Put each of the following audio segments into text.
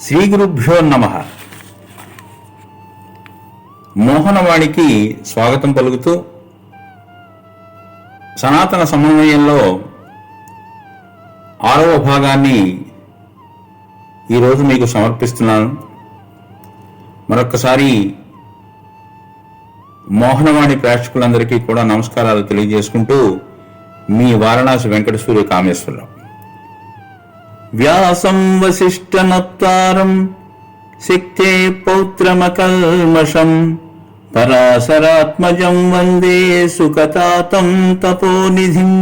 శ్రీ గురుభ్యో నమః. మోహనవాణికి స్వాగతం పలుకుతూ సనాతన సమన్వయంలో 6వ భాగాన్ని ఈరోజు మీకు సమర్పిస్తున్నాను. మరొక్కసారి మోహనవాణి ప్రేక్షకులందరికీ కూడా నమస్కారాలు తెలియజేసుకుంటూ మీ వారణాసి వెంకట సూర్య కామేశ్వరరావు. వ్యాసం వసిష్ఠనప్తారం శక్తే పౌత్రమకల్మషం పరాశరాత్మజం వందే సుకతాతం తపోనిధిం.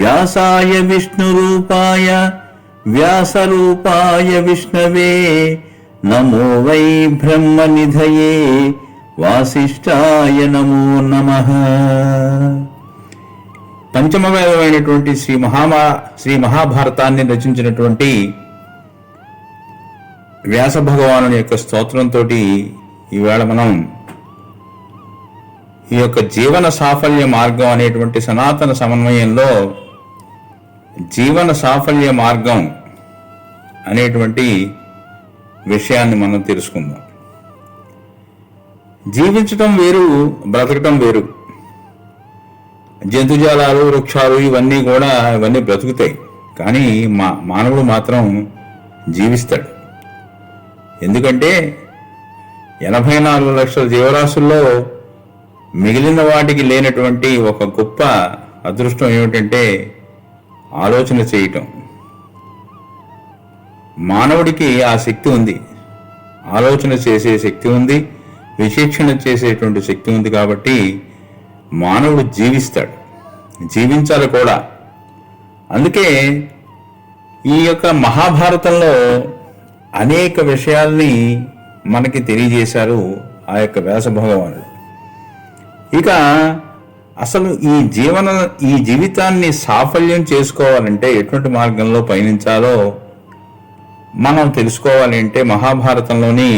వ్యాసాయ విష్ణురూపాయ వ్యాసరూపాయ విష్ణవే నమో వై బ్రహ్మనిధయే వాసిష్ఠాయ నమో నమః. పంచమవేదమైనటువంటి శ్రీ మహాభారతాన్ని రచించినటువంటి వ్యాస భగవానుని యొక్క స్తోత్రంతో ఈవేళ మనం ఈ యొక్క జీవన సాఫల్య మార్గం అనేటువంటి సనాతన సమన్వయంలో జీవన సాఫల్య మార్గం అనేటువంటి విషయాన్ని మనం తెలుసుకుందాం. జీవించటం వేరు, బ్రతకటం వేరు. జంతుజాలాలు, వృక్షాలు ఇవన్నీ బ్రతుకుతాయి, కానీ మానవుడు మాత్రం జీవిస్తాడు. ఎందుకంటే 84 లక్షల జీవరాశుల్లో మిగిలిన వాటికి లేనటువంటి ఒక గొప్ప అదృష్టం ఏమిటంటే ఆలోచన చేయటం. మానవుడికి ఆ శక్తి ఉంది, ఆలోచన చేసే శక్తి ఉంది, విచక్షణ చేసేటువంటి శక్తి ఉంది. కాబట్టి మానవుడు జీవిస్తాడు, జీవించాలి కూడా. అందుకే ఈ యొక్క మహాభారతంలో అనేక విషయాల్ని మనకి తెలియజేశారు ఆ యొక్క వ్యాస భగవానుడు. ఇక అసలు ఈ జీవితాన్ని సాఫల్యం చేసుకోవాలంటే ఎటువంటి మార్గంలో పయనించాలో మనం తెలుసుకోవాలి అంటే మహాభారతంలోని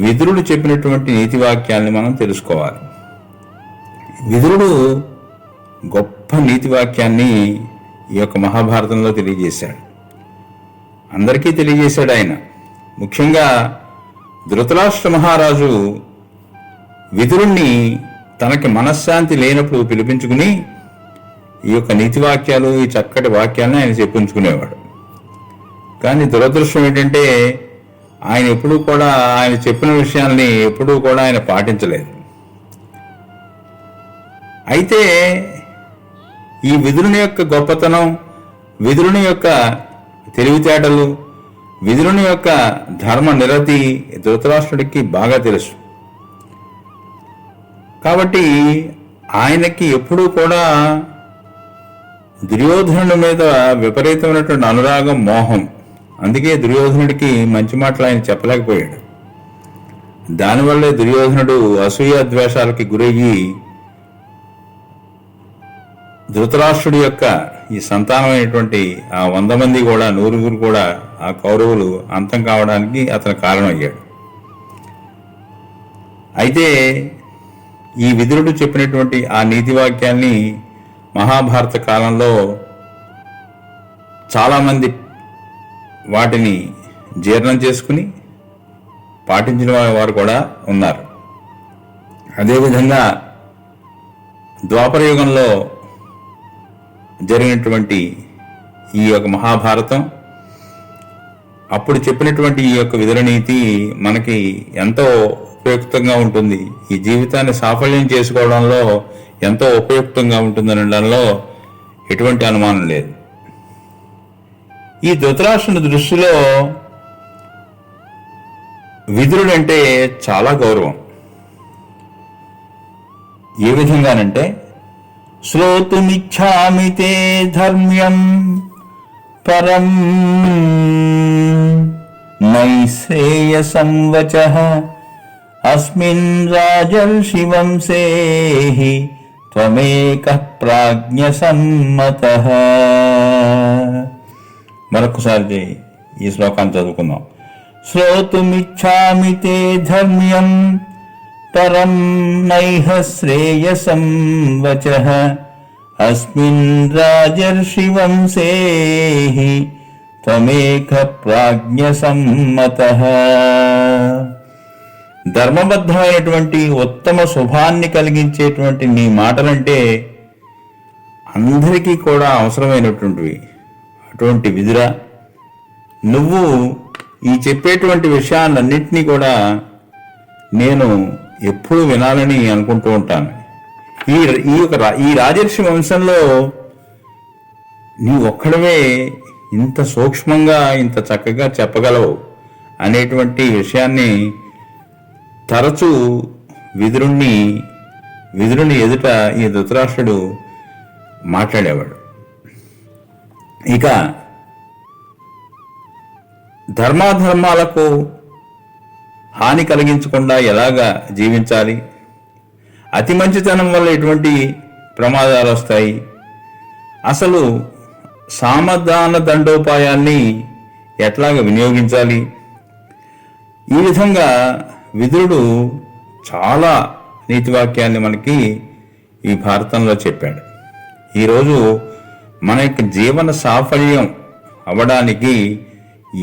విదురుడు చెప్పినటువంటి నీతి వాక్యాల్ని మనం తెలుసుకోవాలి. విదురుడు గొప్ప నీతి వాక్యాన్ని ఈ యొక్క మహాభారతంలో తెలియజేశాడు, అందరికీ తెలియజేశాడు ఆయన. ముఖ్యంగా ధృతరాష్ట్ర మహారాజు విదురుణ్ణి తనకి మనశ్శాంతి లేనప్పుడు పిలిపించుకుని ఈ యొక్క నీతి వాక్యాలు, ఈ చక్కటి వాక్యాలను ఆయన చెప్పించుకునేవాడు. కానీ దురదృష్టం ఏంటంటే ఆయన ఎప్పుడూ కూడా ఆయన చెప్పిన విషయాల్ని ఎప్పుడూ కూడా ఆయన పాటించలేదు. అయితే ఈ విదురుని యొక్క గొప్పతనం, విదురుని యొక్క తెలివితేటలు, విదురుని యొక్క ధర్మ నిరతి ధృతరాష్ట్రుడికి బాగా తెలుసు. కాబట్టి ఆయనకి ఎప్పుడూ కూడా దుర్యోధనుడి మీద విపరీతమైనటువంటి అనురాగం, మోహం. అందుకే దుర్యోధనుడికి మంచి మాటలు ఆయన చెప్పలేకపోయాడు. దానివల్లే దుర్యోధనుడు అసూయ ద్వేషాలకి గురయ్యి ధృతరాష్ట్రుడి యొక్క ఈ సంతానమైనటువంటి ఆ 100 మంది కూడా, 100 కూడా ఆ కౌరవులు అంతం కావడానికి అతను కారణమయ్యాడు. అయితే ఈ విదురుడు చెప్పినటువంటి ఆ నీతి వాక్యాల్ని మహాభారత కాలంలో చాలామంది వాటిని జీర్ణం చేసుకుని పాటించిన వారు కూడా ఉన్నారు. అదేవిధంగా ద్వాపర యుగంలో జరిగినటువంటి ఈ యొక్క మహాభారతం, అప్పుడు చెప్పినటువంటి ఈ యొక్క విదురనీతి మనకి ఎంతో ఉపయుక్తంగా ఉంటుంది. ఈ జీవితాన్ని సాఫల్యం చేసుకోవడంలో ఎంతో ఉపయుక్తంగా ఉంటుందనడంలో ఎటువంటి అనుమానం లేదు. ఈ ధృతరాష్ట్రుని దృష్టిలో విదురుడంటే చాలా గౌరవం. ఏ విధంగానంటే శ్రోతుమిచ్ఛామి తే ధర్మ్యం పరం నైశ్రేయసం వచః అస్మిన్ రాజర్షి వంశే త్వమేకః ప్రాజ్ఞ సమ్మతః. మరొకసారి ఈ శ్లోకాన్ని చదువుకుందాం. శ్రోతుమిచ్ఛామి తే ధర్మ్యం పరం నైహ శ్రేయసం వచః అస్మిన్ రాజర్షి వంశే త్వమేక ప్రాజ్ఞ సమ్మతః. ధర్మబద్ధమైనటువంటి ఉత్తమ శుభాన్ని కలిగించేటువంటి నీ మాటలంటే అందరికీ కూడా అవసరమైనటువంటివి. అటువంటి విధురా, నువ్వు ఈ చెప్పేటువంటి విషయాలన్నింటినీ కూడా నేను ఎప్పుడూ వినాలని అనుకుంటూ ఉంటాను. ఈ రాజర్షి వంశంలో నీ ఒక్కడవే ఇంత సూక్ష్మంగా ఇంత చక్కగా చెప్పగలవు అనేటువంటి విషయాన్ని తరచూ విదురుని ఎదుట ఈ ధృతరాష్ట్రుడు మాట్లాడేవాడు. ఇక ధర్మాధర్మాలకు హాని కలిగించకుండా ఎలాగా జీవించాలి, అతి మంచితనం వల్ల ఎటువంటి ప్రమాదాలు వస్తాయి, అసలు సామధాన దండోపాయాన్ని ఎట్లాగా వినియోగించాలి, ఈ విధంగా విదురుడు చాలా నీతివాక్యాన్ని మనకి ఈ భారతంలో చెప్పాడు. ఈరోజు మన యొక్క జీవన సాఫల్యం అవ్వడానికి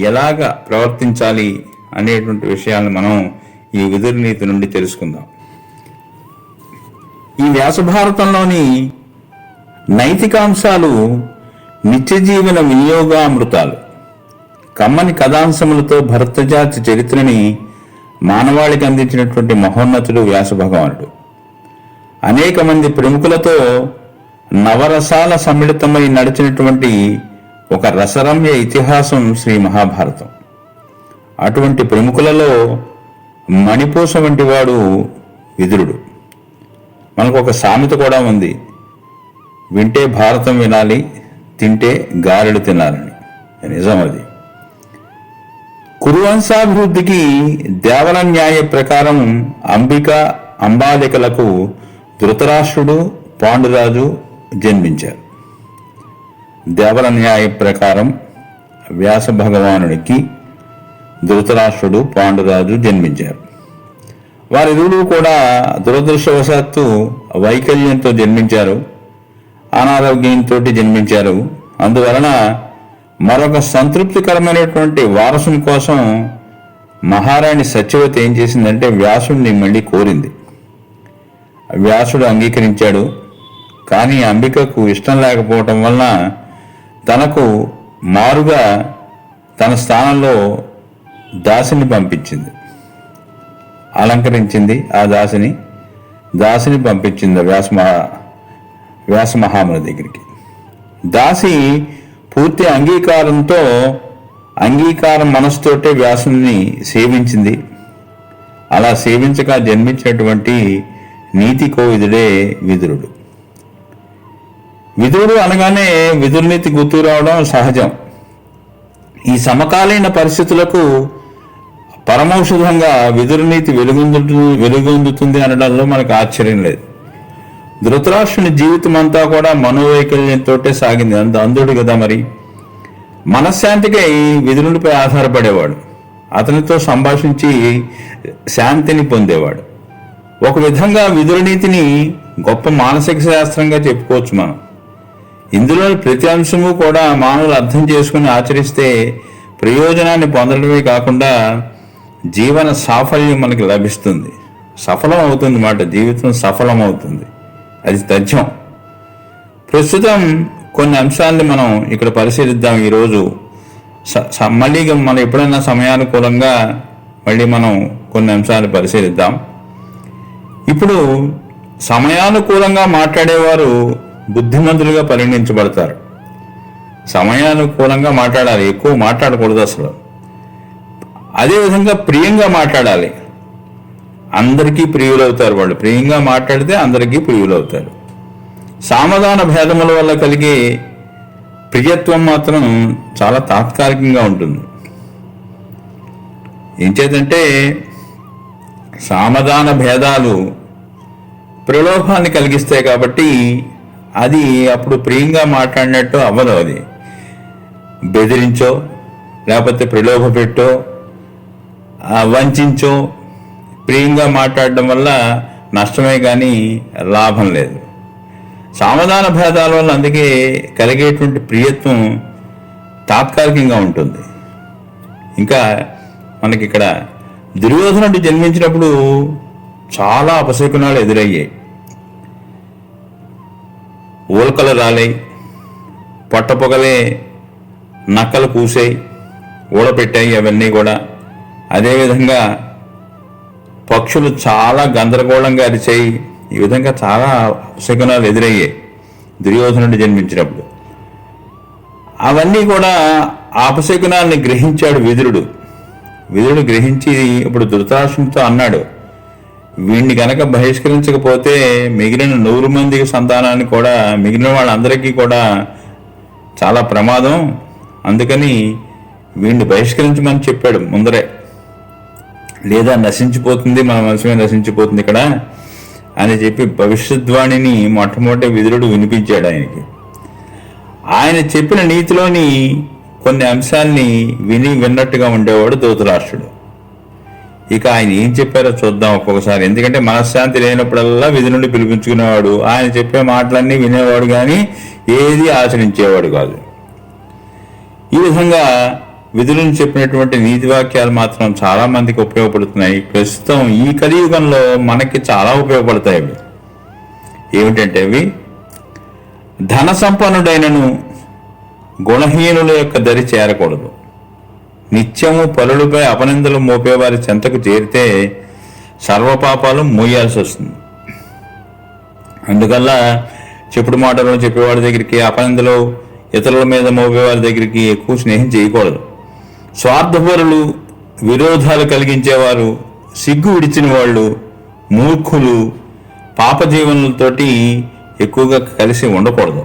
ఎలాగ ప్రవర్తించాలి అనేటువంటి విషయాలను మనం ఈ విదురు నీతి నుండి తెలుసుకుందాం. ఈ వ్యాసభారతంలోని నైతికాంశాలు నిత్య జీవన వినియోగామృతాలు. కమ్మని కథాంశములతో భరతజాతి చరిత్రని మానవాళికి అందించినటువంటి మహోన్నతుడు వ్యాస భగవానుడు. అనేక మంది ప్రముఖులతో నవరసాల సమ్మిళితమై నడిచినటువంటి ఒక రసరమ్య ఇతిహాసం శ్రీ మహాభారతం. అటువంటి ప్రముఖులలో మణిపూస వంటి వాడు విదురుడు. మనకు ఒక సామెత కూడా ఉంది, వింటే భారతం వినాలి, తింటే గారెడు తినాలని. నిజం అది. కురువంశాభివృద్ధికి దేవల న్యాయ ప్రకారం అంబాలికలకు ధృతరాష్ట్రుడు, పాండురాజు జన్మించారు. దేవల న్యాయ ప్రకారం వ్యాస భగవానుడికి ధృతరాష్ట్రుడు, పాండురాజు జన్మించారు. వారిరువురు కూడా దురదృష్టవశాత్తు వైకల్యంతో జన్మించారు, అనారోగ్యంతో జన్మించారు. అందువలన మరొక సంతృప్తికరమైనటువంటి వారసుని కోసం మహారాణి సత్యవతి ఏం చేసిందంటే వ్యాసుడిని మళ్ళీ కోరింది. వ్యాసుడు అంగీకరించాడు. కానీ అంబికకు ఇష్టం లేకపోవటం వలన తనకు మారుగా తన స్థానంలో దాసిని పంపించింది, అలంకరించింది. ఆ దాసిని పంపించింది వ్యాస మహాముని దగ్గరికి. దాసి పూర్తి అంగీకారం మనసుతోటే వ్యాసుని సేవించింది. అలా సేవించగా జన్మించినటువంటి నీతి కోవిదుడే విదురుడు. విదురుడు అనగానే విదురునీతి గుర్తు రావడం సహజం. ఈ సమకాలీన పరిస్థితులకు పరమౌషధంగా విదురునీతి వెలుగొందుతుంది అనడంలో మనకు ఆశ్చర్యం లేదు. ధృతరాష్ట్రుని జీవితం అంతా కూడా మనోవైకల్యంతో సాగింది. అంత అంధుడు కదా. మరి మనశ్శాంతికై విదురునిపై ఆధారపడేవాడు. అతనితో సంభాషించి శాంతిని పొందేవాడు. ఒక విధంగా విదురునీతిని గొప్ప మానసిక శాస్త్రంగా చెప్పుకోవచ్చు మనం. ఇందులోని ప్రతి అంశము కూడా మానవులు అర్థం చేసుకుని ఆచరిస్తే ప్రయోజనాన్ని పొందడమే కాకుండా జీవన సాఫల్యం మనకి లభిస్తుంది, సఫలం అవుతుంది మాట. జీవితం సఫలం అవుతుంది, అది తథ్యం. ప్రస్తుతం కొన్ని అంశాలని మనం ఇక్కడ పరిశీలిద్దాం. ఈరోజు మళ్ళీ మనం ఎప్పుడైనా సమయానుకూలంగా మళ్ళీ మనం కొన్ని అంశాలు పరిశీలిద్దాం. ఇప్పుడు సమయానుకూలంగా మాట్లాడేవారు బుద్ధిమంతులుగా పరిగణించబడతారు. సమయానుకూలంగా మాట్లాడాలి, ఎక్కువ మాట్లాడకూడదు అసలు. అదేవిధంగా ప్రియంగా మాట్లాడాలి, అందరికీ ప్రియులవుతారు. వాళ్ళు ప్రియంగా మాట్లాడితే అందరికీ ప్రియులవుతారు. సామధాన భేదముల వల్ల కలిగే ప్రియత్వం మాత్రం చాలా తాత్కాలికంగా ఉంటుంది. ఏం చేద్దంటే సామధాన భేదాలు ప్రలోభాన్ని కలిగిస్తాయి కాబట్టి అది అప్పుడు ప్రియంగా మాట్లాడినట్టు అవ్వదు. అది బెదిరించో లేకపోతే ప్రలోభ పెట్టో వంచో ప్రియంగా మాట్లాడడం వల్ల నష్టమే కానీ లాభం లేదు. సామధాన భేదాల వల్ల అందుకే కలిగేటువంటి ప్రియత్వం తాత్కాలికంగా ఉంటుంది. ఇంకా మనకి ఇక్కడ దుర్యోధనుడు జన్మించినప్పుడు చాలా అపశకునాలు ఎదురయ్యాయి. ఊల్కలు రాలాయి, పొట్టపొగలే నక్కలు కూసాయి, ఊడపెట్టాయి అవన్నీ కూడా. అదేవిధంగా పక్షులు చాలా గందరగోళంగా అరిచాయి. ఈ విధంగా చాలా అపశకునాలు ఎదురయ్యాయి దుర్యోధనుడు జన్మించినప్పుడు. అవన్నీ కూడా అపశకునాల్ని గ్రహించాడు విదురుడు. విదురుడు గ్రహించి ఇప్పుడు ధృతరాష్ట్రునితో అన్నాడు, వీడిని గనక బహిష్కరించకపోతే మిగిలిన 100 మందికి సంతానాన్ని కూడా, మిగిలిన వాళ్ళందరికీ కూడా చాలా ప్రమాదం, అందుకని వీడిని బహిష్కరించమని చెప్పాడు ముందరే. లేదా నశించిపోతుంది, మన మనసుమే నశించిపోతుంది ఇక్కడ అని చెప్పి భవిష్యద్వాణిని మొట్టమొదటి విదురుడు వినిపించాడు ఆయనకి. ఆయన చెప్పిన నీతిలోని కొన్ని అంశాల్ని విన్నట్టుగా ఉండేవాడు ధృతరాష్ట్రుడు. ఇక ఆయన ఏం చెప్పారో చూద్దాం ఒక్కొక్కసారి. ఎందుకంటే మనశ్శాంతి లేనప్పుడల్లా విధులుండి పిలిపించుకునేవాడు. ఆయన చెప్పే మాటలన్నీ వినేవాడు కానీ ఏది ఆచరించేవాడు కాదు. ఈ విధంగా విధులను చెప్పినటువంటి నీతి వాక్యాలు మాత్రం చాలా మందికి ఉపయోగపడుతున్నాయి. ప్రస్తుతం ఈ కలియుగంలో మనకి చాలా ఉపయోగపడతాయి అవి. ఏమిటంటే అవి, ధన సంపన్నుడైనను గుణహీనుల యొక్క దరి చేరకూడదు. నిత్యము పరులపై అపనిందలు మోపేవారి చెంతకు చేరితే సర్వపాపాలు మోయాల్సి వస్తుంది. అందువల్ల చెప్పుడు మాటలు చెప్పేవాడి దగ్గరికి, అపనిందలు ఇతరుల మీద మోపేవారి దగ్గరికి ఎక్కువ స్నేహం చేయకూడదు. స్వార్థపరులు, విరోధాలు కలిగించేవారు, సిగ్గు విడిచిన వాళ్ళు, మూర్ఖులు, పాపజీవనులతోటి ఎక్కువగా కలిసి ఉండకూడదు.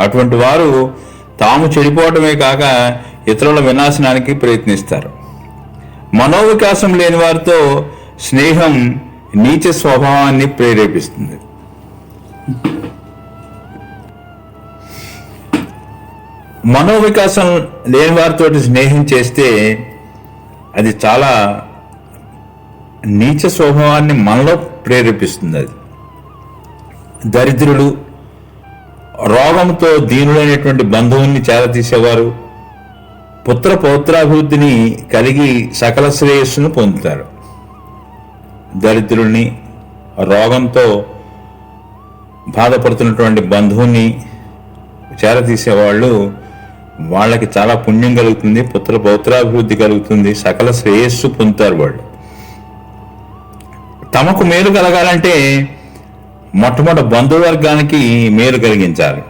అటువంటి వారు తాము చెడిపోవటమే కాక ఇతరుల వినాశనానికి ప్రయత్నిస్తారు. మనోవికాసం లేని వారితో స్నేహం నీచ స్వభావాన్ని ప్రేరేపిస్తుంది. మనోవికాసం లేని వారితో స్నేహం చేస్తే అది చాలా నీచ స్వభావాన్ని మనలో ప్రేరేపిస్తుంది. అది దరిద్రులు, రోగంతో దీనులైనటువంటి బంధువుల్ని చేరతీసేవారు పుత్ర పౌత్రాభివృద్ధిని కలిగి సకల శ్రేయస్సును పొందుతారు. దరిద్రుల్ని, రోగంతో బాధపడుతున్నటువంటి బంధువుని చేరతీసేవాళ్ళు, వాళ్ళకి చాలా పుణ్యం కలుగుతుంది, పుత్ర పౌత్రాభివృద్ధి కలుగుతుంది, సకల శ్రేయస్సు పొందుతారు వాళ్ళు. తమకు మేలు కలగాలంటే మొట్టమొదటి బంధువర్గానికి మేలు కలిగించాలి.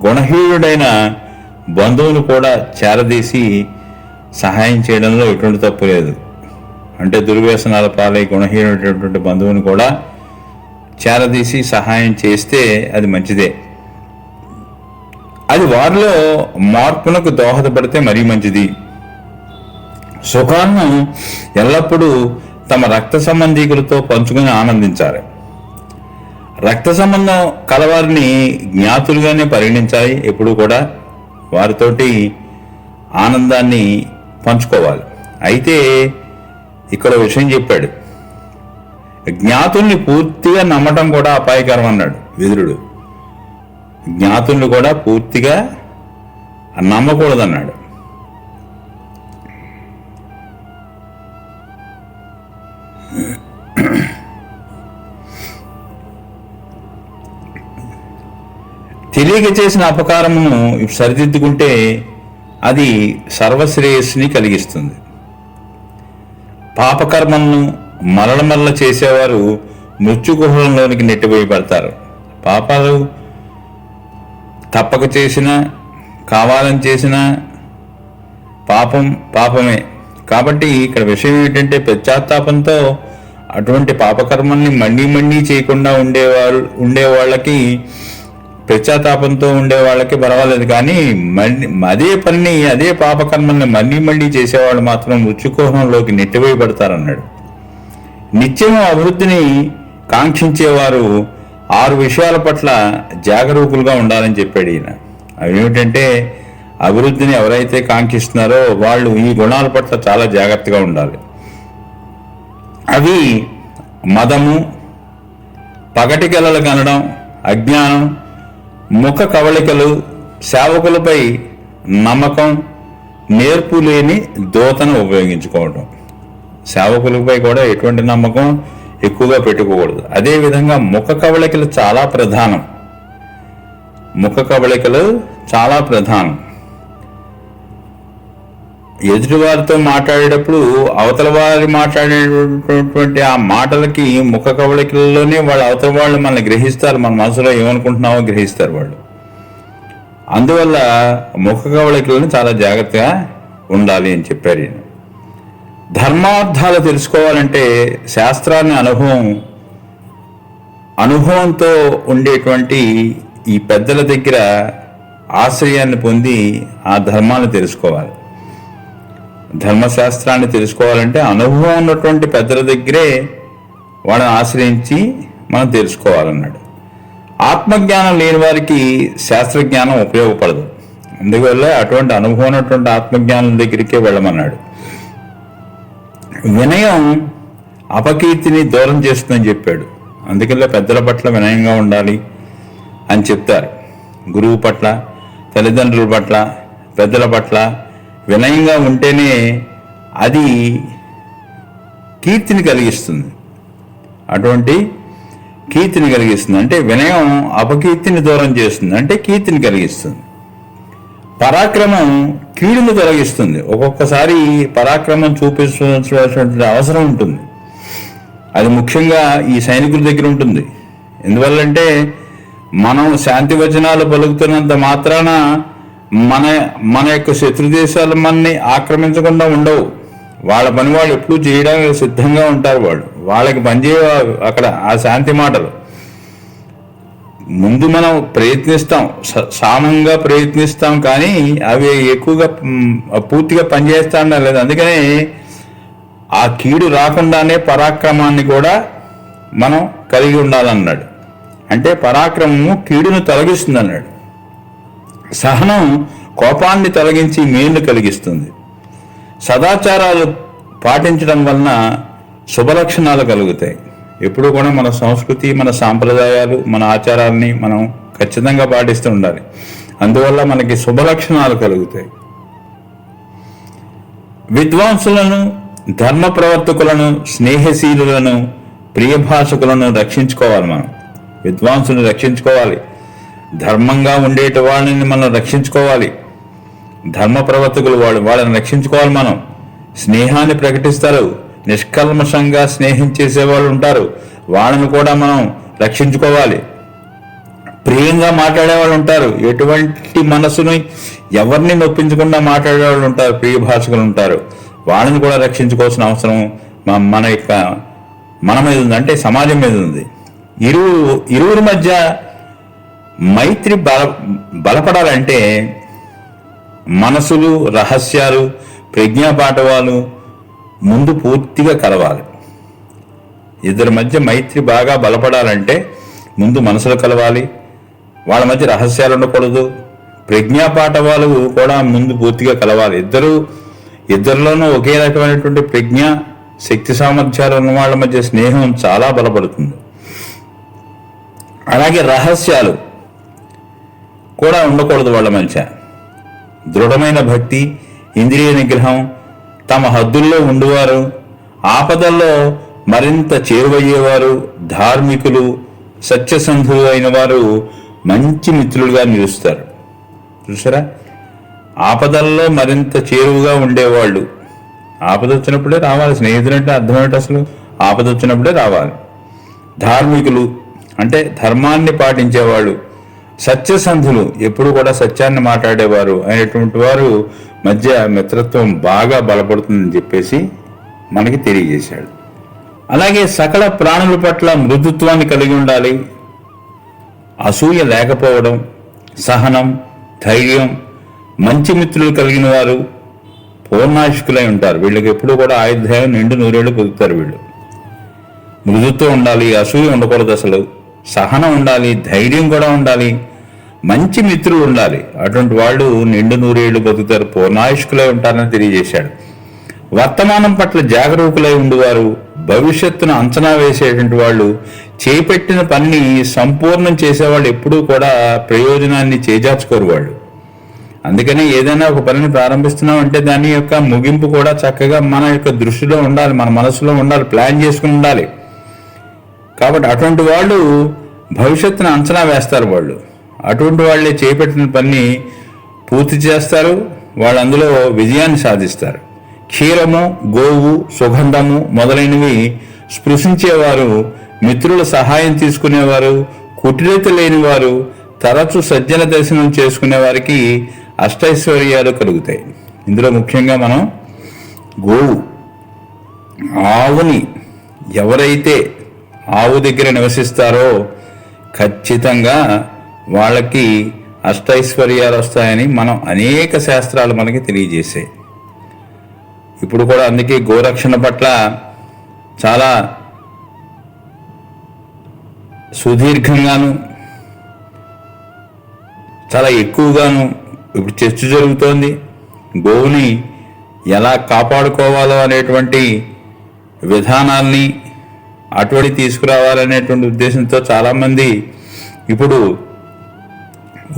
గుణహీనుడైన బంధువును కూడా చేరదీసి సహాయం చేయడంలో ఎటువంటి తప్పు లేదు. అంటే దుర్వ్యసనాల పాలై గుణహీనుడైనటువంటి బంధువుని కూడా చేరదీసి సహాయం చేస్తే అది మంచిదే. అది వారిలో మార్పునకు దోహదపడితే మరీ మంచిది. సుఖాలను ఎల్లప్పుడూ తమ రక్త సంబంధీకులతో పంచుకొని ఆనందించాలి. రక్త సంబంధం కలవారిని జ్ఞాతులుగానే పరిగణించాలి. ఎప్పుడు కూడా వారితోటి ఆనందాన్ని పంచుకోవాలి. అయితే ఇక్కడ విషయం చెప్పాడు, జ్ఞాతుల్ని పూర్తిగా నమ్మటం కూడా అపాయకరం అన్నాడు విదురుడు. జ్ఞాతుల్ని కూడా పూర్తిగా నమ్మకూడదన్నాడు. తెలియక చేసిన అపకారమును సరిదిద్దుకుంటే అది సర్వశ్రేయస్సుని కలిగిస్తుంది. పాపకర్మలను మరల చేసేవారు మృత్యుగుహంలోనికి నెట్టివేయబడతారు. పాపాలు తప్పక చేసినా, కావాలని చేసినా పాపమే. కాబట్టి ఇక్కడ విషయం ఏంటంటే, పశ్చాత్తాపంతో అటువంటి పాపకర్మల్ని మళ్ళీ చేయకుండా ఉండేవాళ్ళకి, పశ్చాత్తాపంతో ఉండే వాళ్ళకి పర్వాలేదు. కానీ అదే పాపకర్మల్ని మళ్ళీ చేసేవాళ్ళు మాత్రం మృత్యుకోహంలోకి నెట్టివేయబడతారన్నాడు. నిత్యము అభివృద్ధిని కాంక్షించేవారు 6 విషయాల పట్ల జాగరూకులుగా ఉండాలని చెప్పాడు ఈయన. అవి ఏమిటంటే, అభివృద్ధిని ఎవరైతే కాంక్షిస్తున్నారో వాళ్ళు ఈ గుణాల పట్ల చాలా జాగ్రత్తగా ఉండాలి. అవి మదము, పగటి కలలు కనడం, అజ్ఞానం, ముఖ కవళికలు, సేవకులపై నమ్మకం, నేర్పు లేని దోతను ఉపయోగించుకోవడం. సేవకులపై కూడా ఎటువంటి నమ్మకం ఎక్కువగా పెట్టుకోకూడదు. అదేవిధంగా ముఖ కవళికలు చాలా ప్రధానం. ముఖ కవళికలు చాలా ప్రధానం. ఎదుటివారితో మాట్లాడేటప్పుడు అవతల వారి మాట్లాడేటటువంటి ఆ మాటలకి ముఖ కవళికలలోనే వాళ్ళు అవతల వాళ్ళు మనల్ని గ్రహిస్తారు, మన మనసులో ఏమనుకుంటున్నామో గ్రహిస్తారు వాళ్ళు. అందువల్ల ముఖ కవళికలను చాలా జాగ్రత్తగా ఉండాలి అని చెప్పారు. ధర్మార్థాలు తెలుసుకోవాలంటే శాస్త్రాన్ని అనుభవంతో ఉండేటువంటి ఈ పెద్దల దగ్గర ఆశ్రయాన్ని పొంది ఆ ధర్మాన్ని తెలుసుకోవాలి. ధర్మశాస్త్రాన్ని తెలుసుకోవాలంటే అనుభవం ఉన్నటువంటి పెద్దల దగ్గరే వాళ్ళని ఆశ్రయించి మనం తెలుసుకోవాలన్నాడు. ఆత్మజ్ఞానం లేని వారికి శాస్త్రజ్ఞానం ఉపయోగపడదు. అందువల్ల అటువంటి అనుభవం ఉన్నటువంటి ఆత్మజ్ఞానం దగ్గరికే వెళ్ళమన్నాడు. వినయం అపకీర్తిని దూరం చేస్తుందని చెప్పాడు. అందుకల్ల పెద్దల పట్ల వినయంగా ఉండాలి అని చెప్తారు. గురువు పట్ల, తల్లిదండ్రుల పట్ల, పెద్దల పట్ల వినయంగా ఉంటేనే అది కీర్తిని కలిగిస్తుంది. అటువంటి కీర్తిని కలిగిస్తుంది అంటే వినయం అపకీర్తిని దూరం చేస్తుంది, అంటే కీర్తిని కలిగిస్తుంది. పరాక్రమం కీడును తొలగిస్తుంది. ఒక్కొక్కసారి పరాక్రమం చూపించాల్సినటువంటి అవసరం ఉంటుంది. అది ముఖ్యంగా ఈ సైనికుల దగ్గర ఉంటుంది. ఎందువల్లంటే మనం శాంతి వచనాలు పలుకుతున్నంత మాత్రాన మన యొక్క శత్రు దేశాలు మనని ఆక్రమించకుండా ఉండవు. వాళ్ళ పని వాళ్ళు ఎప్పుడూ చేయడానికి సిద్ధంగా ఉంటారు. వాళ్ళకి పనిచేయ అక్కడ ఆ శాంతి మాటలు. ముందు మనం ప్రయత్నిస్తాం, సామంగా ప్రయత్నిస్తాం, కానీ అవి ఎక్కువగా పూర్తిగా పనిచేస్తా లేదు. అందుకనే ఆ కీడు రాకుండానే పరాక్రమాన్ని కూడా మనం కలిగి ఉండాలన్నాడు. అంటే పరాక్రమము కీడును తొలగిస్తుంది అన్నాడు. సహనం కోపాన్ని తొలగించి మేలు కలిగిస్తుంది. సదాచారాలు పాటించడం వలన శుభలక్షణాలు కలుగుతాయి. ఎప్పుడు కూడా మన సంస్కృతి, మన సాంప్రదాయాలు, మన ఆచారాలని మనం ఖచ్చితంగా పాటిస్తూ ఉండాలి. అందువల్ల మనకి శుభలక్షణాలు కలుగుతాయి. విద్వాంసులను, ధర్మ ప్రవర్తకులను, స్నేహశీలులను, ప్రియభాషకులను రక్షించుకోవాలి. మనం విద్వాంసులను రక్షించుకోవాలి. ధర్మంగా ఉండేటి వాళ్ళని మనం రక్షించుకోవాలి. ధర్మ ప్రవర్తకులు వాళ్ళని రక్షించుకోవాలి. మనం స్నేహాన్ని ప్రకటిస్తారు, నిష్కల్మషంగా స్నేహం చేసేవాళ్ళు ఉంటారు, వాళ్ళని కూడా మనం రక్షించుకోవాలి. ప్రియంగా మాట్లాడేవాళ్ళు ఉంటారు, ఎటువంటి మనసుని ఎవరిని నొప్పించకుండా మాట్లాడేవాళ్ళు ఉంటారు, ప్రియ భాషకులు ఉంటారు, వాళ్ళని కూడా రక్షించుకోవాల్సిన అవసరం మన మీద ఉంది, అంటే సమాజం మీద ఉంది. ఇరువురి మధ్య మైత్రి బలపడాలంటే మనసులు, రహస్యాలు, ప్రజ్ఞాపాఠవాలు ముందు పూర్తిగా కలవాలి. ఇద్దరి మధ్య మైత్రి బాగా బలపడాలంటే ముందు మనసులు కలవాలి, వాళ్ళ మధ్య రహస్యాలు ఉండకూడదు, ప్రజ్ఞాపాఠవాలు కూడా ముందు పూర్తిగా కలవాలి. ఇద్దరిలోనూ ఒకే రకమైనటువంటి ప్రజ్ఞ, శక్తి సామర్థ్యాలు ఉన్న వాళ్ళ మధ్య స్నేహం చాలా బలపడుతుంది. అలాగే రహస్యాలు కూడా ఉండకూడదు వాళ్ళ మధ్య. దృఢమైన భక్తి, ఇంద్రియ నిగ్రహం, తమ హద్దుల్లో ఉండువారు, ఆపదల్లో మరింత చేరువయ్యేవారు, ధార్మికులు, సత్యసంధులు అయిన వారు మంచి మిత్రులుగా నిలుస్తారు. చూసారా, ఆపదల్లో మరింత చేరువుగా ఉండేవాళ్ళు. ఆపద వచ్చినప్పుడే రావాలి. స్నేహితులు అంటే అర్థమేంటి? అసలు ఆపద వచ్చినప్పుడే రావాలి. ధార్మికులు అంటే ధర్మాన్ని పాటించేవాళ్ళు, సత్యసంధులు ఎప్పుడు కూడా సత్యాన్ని మాట్లాడేవారు అయినటువంటి వారు మధ్య మిత్రత్వం బాగా బలపడుతుందని చెప్పేసి మనకి తెలియజేశాడు. అలాగే సకల ప్రాణుల పట్ల మృదుత్వాన్ని కలిగి ఉండాలి. అసూయ లేకపోవడం, సహనం, ధైర్యం, మంచి మిత్రులు కలిగిన వారు పూర్ణాశికులై ఉంటారు. వీళ్ళకి ఎప్పుడు కూడా ఆయుర్దాయం నిండు నూరేళ్లు పొందుతారు. వీళ్ళు మృదుత్వం ఉండాలి, అసూయ ఉండకూడదు, అసలు సహనం ఉండాలి, ధైర్యం కూడా ఉండాలి, మంచి మిత్రులు ఉండాలి. అటువంటి వాళ్ళు నిండు నూరేళ్లు బతుకుతారు, పూర్ణాయుష్కులై ఉంటారని తెలియజేశాడు. వర్తమానం పట్ల జాగరూకులై ఉండేవారు, భవిష్యత్తును అంచనా వేసేటువంటి వాళ్ళు, చేపట్టిన పనిని సంపూర్ణం చేసేవాళ్ళు ఎప్పుడూ కూడా ప్రయోజనాన్ని చేజార్చుకోరు. వాళ్ళు అందుకని ఏదైనా ఒక పనిని ప్రారంభిస్తున్నాం అంటే దాని యొక్క ముగింపు కూడా చక్కగా మన యొక్క దృష్టిలో ఉండాలి, మన మనసులో ఉండాలి, ప్లాన్ చేసుకుని ఉండాలి. కాబట్టి అటువంటి వాళ్ళు భవిష్యత్తును అంచనా వేస్తారు. వాళ్ళు అటువంటి వాళ్ళే చేపట్టిన పని పూర్తి చేస్తారు, వాళ్ళు అందులో విజయాన్ని సాధిస్తారు. క్షీరము, గోవు, సుగంధము మొదలైనవి స్పృశించేవారు, మిత్రుల సహాయం తీసుకునేవారు, కుటిలత లేనివారు, తరచు సజ్జన దర్శనం చేసుకునే వారికి అష్టైశ్వర్యాలు కలుగుతాయి. ఇందులో ముఖ్యంగా మనం గోవు, ఆవుని ఎవరైతే ఆవు దగ్గర నివసిస్తారో ఖచ్చితంగా వాళ్ళకి అష్టైశ్వర్యాలు వస్తాయని మనం అనేక శాస్త్రాలు మనకి తెలియజేసాయి. ఇప్పుడు కూడా అందుకే గోరక్షణ పట్ల చాలా సుదీర్ఘంగాను చాలా ఎక్కువగాను ఇప్పుడు చర్చ జరుగుతోంది. గోవుని ఎలా కాపాడుకోవాలో అనేటువంటి విధానాల్ని అటువంటి తీసుకురావాలనేటువంటి ఉద్దేశంతో చాలామంది ఇప్పుడు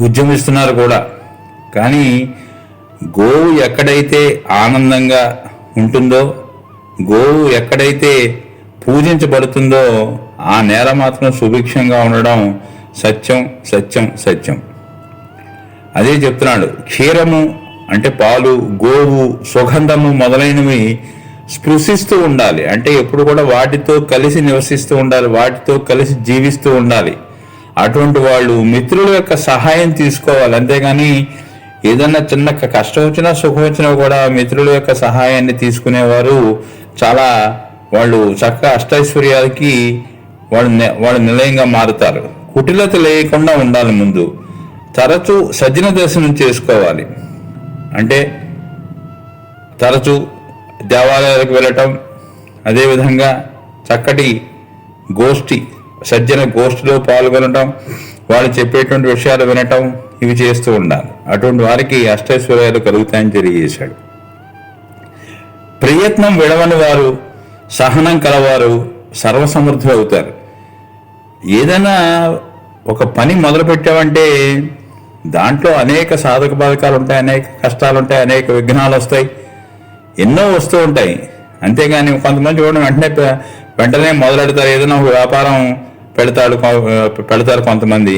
ఉద్యమిస్తున్నారు కూడా. కానీ గోవు ఎక్కడైతే ఆనందంగా ఉంటుందో, గోవు ఎక్కడైతే పూజించబడుతుందో ఆ నేల మాత్రం సుభిక్షంగా ఉండడం సత్యం సత్యం సత్యం. అదే చెప్తున్నాడు. క్షీరము అంటే పాలు, గోవు, సుగంధము మొదలైనవి స్పృశిస్తూ ఉండాలి. అంటే ఎప్పుడు కూడా వాటితో కలిసి నివసిస్తూ ఉండాలి, వాటితో కలిసి జీవిస్తూ ఉండాలి. అటువంటి వాళ్ళు మిత్రుల యొక్క సహాయం తీసుకోవాలి. అంతేగాని ఏదన్నా చిన్న కష్టం వచ్చినా సుఖం వచ్చినా కూడా మిత్రుల యొక్క సహాయాన్ని తీసుకునేవారు చాలా వాళ్ళు చక్కగా అష్టైశ్వర్యాలకి వాళ్ళు నిలయంగా మారుతారు. కుటిలత లేకుండా ఉండాలి. ముందు తరచూ సజ్జన దర్శనం చేసుకోవాలి. అంటే తరచూ దేవాలయాలకు వెళ్ళటం, అదేవిధంగా చక్కటి గోష్ఠి సజ్జన గోష్ఠిలో పాల్గొనటం, వాళ్ళు చెప్పేటువంటి విషయాలు వినటం, ఇవి చేస్తూ ఉండాలి. అటువంటి వారికి అష్టైశ్వర్యాలు కలుగుతాయని తెలియజేశాడు. ప్రయత్నం విడవని వారు, సహనం కలవారు సర్వసమర్థులు అవుతారు. ఏదైనా ఒక పని మొదలు పెట్టామంటే దాంట్లో అనేక సాధక బాధకాలు ఉంటాయి, అనేక కష్టాలు ఉంటాయి, అనేక విఘ్నాలు వస్తాయి, ఎన్నో వస్తూ ఉంటాయి. అంతేగాని కొంతమంది చూడడం వెంటనే మొదలెడతారు. ఏదైనా ఒక వ్యాపారం పెడతారు కొంతమంది,